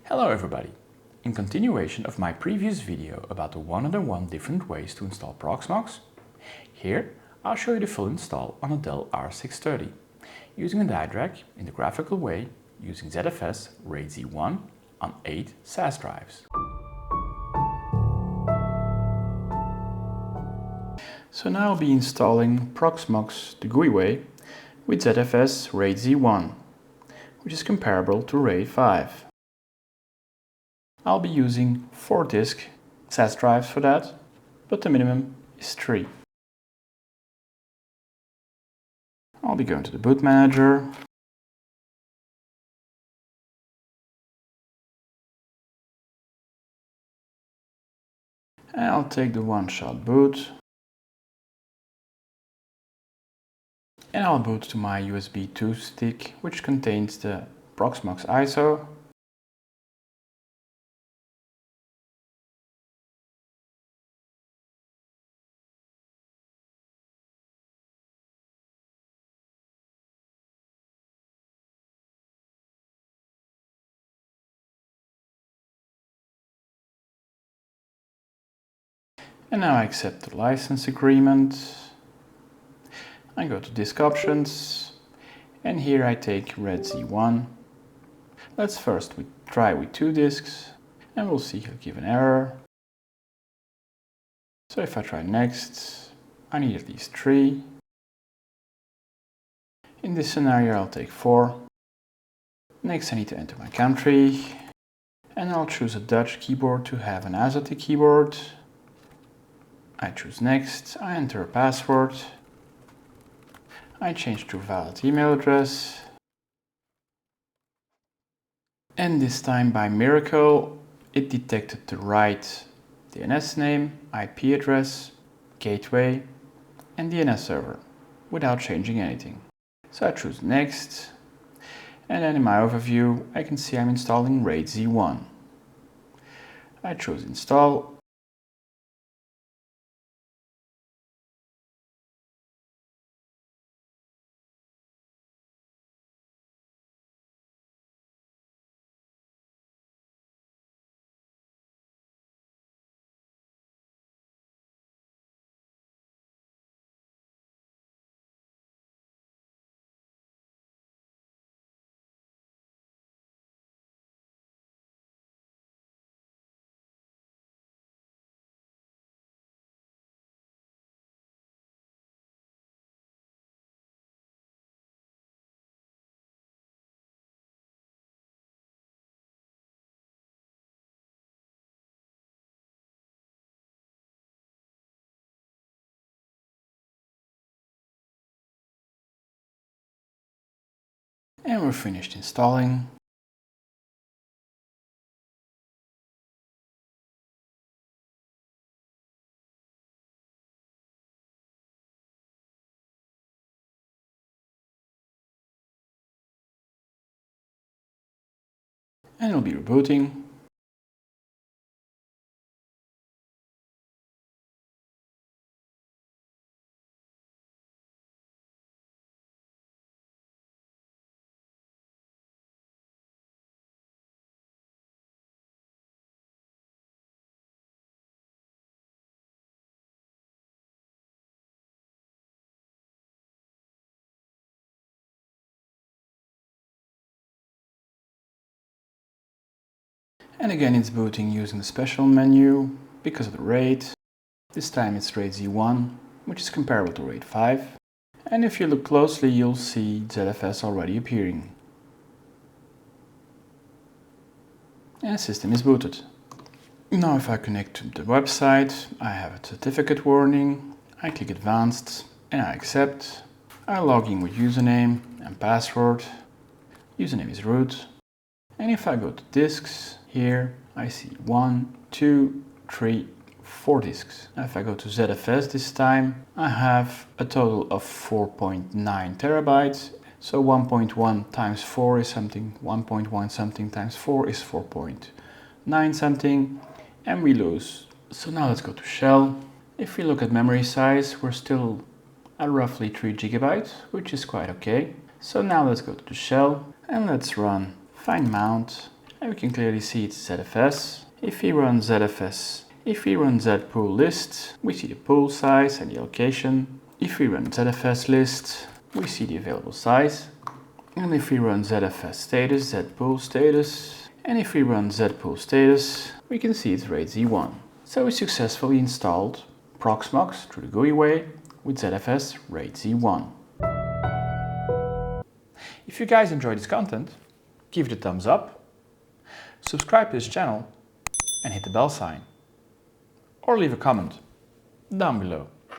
Hello everybody! In continuation of my previous video about the 101 different ways to install Proxmox, here I'll show you the full install on a Dell R630 using a die drag in the graphical way using ZFS RAID Z1 on 8 SAS drives. So now I'll be installing Proxmox the GUI way with ZFS RAID Z1, which is comparable to RAID 5. I'll be using 4 disk SAS drives for that, but the minimum is 3. I'll be going to the boot manager. And I'll take the one-shot boot. And I'll boot to my USB 2 stick, which contains the Proxmox ISO. And now I accept the license agreement. I go to disk options, and here I take RAID Z1. Let's first try with 2 disks, and we'll see he'll give an error. So if I try next, I need at least 3. In this scenario I'll take 4. Next I need to enter my country, and I'll choose a Dutch keyboard to have an AZT keyboard. I choose next, I enter a password, I change to valid email address, and this time by miracle it detected the right DNS name, IP address, gateway and DNS server without changing anything. So I choose next, and then in my overview I can see I'm installing RAID Z1. I choose install. And we're finished installing. And it'll be rebooting. And again it's booting using the special menu because of the RAID. This time it's RAID Z1, which is comparable to RAID 5. And if you look closely you'll see ZFS already appearing. And the system is booted. Now if I connect to the website, I have a certificate warning. I click advanced and I accept. I log in with username and password. Username is root. And if I go to disks, here I see 1, 2, 3, 4 disks. Now if I go to ZFS this time, I have a total of 4.9 terabytes. So 1.1 times 4 is something, 1.1 something times 4 is 4.9 something, and we lose. So now let's go to shell. If we look at memory size, we're still at roughly 3 gigabytes, which is quite okay. So now let's go to the shell and let's run find mount. and we can clearly see it's ZFS. If we run zpool list, we see the pool size and the allocation. If we run ZFS list, we see the available size. And if we run ZFS status, zpool status, and if we run zpool status, we can see it's RAID Z1. So we successfully installed Proxmox through the GUI way with ZFS RAID Z1. If you guys enjoyed this content, give it a thumbs up, subscribe to this channel and hit the bell sign. Or leave a comment down below.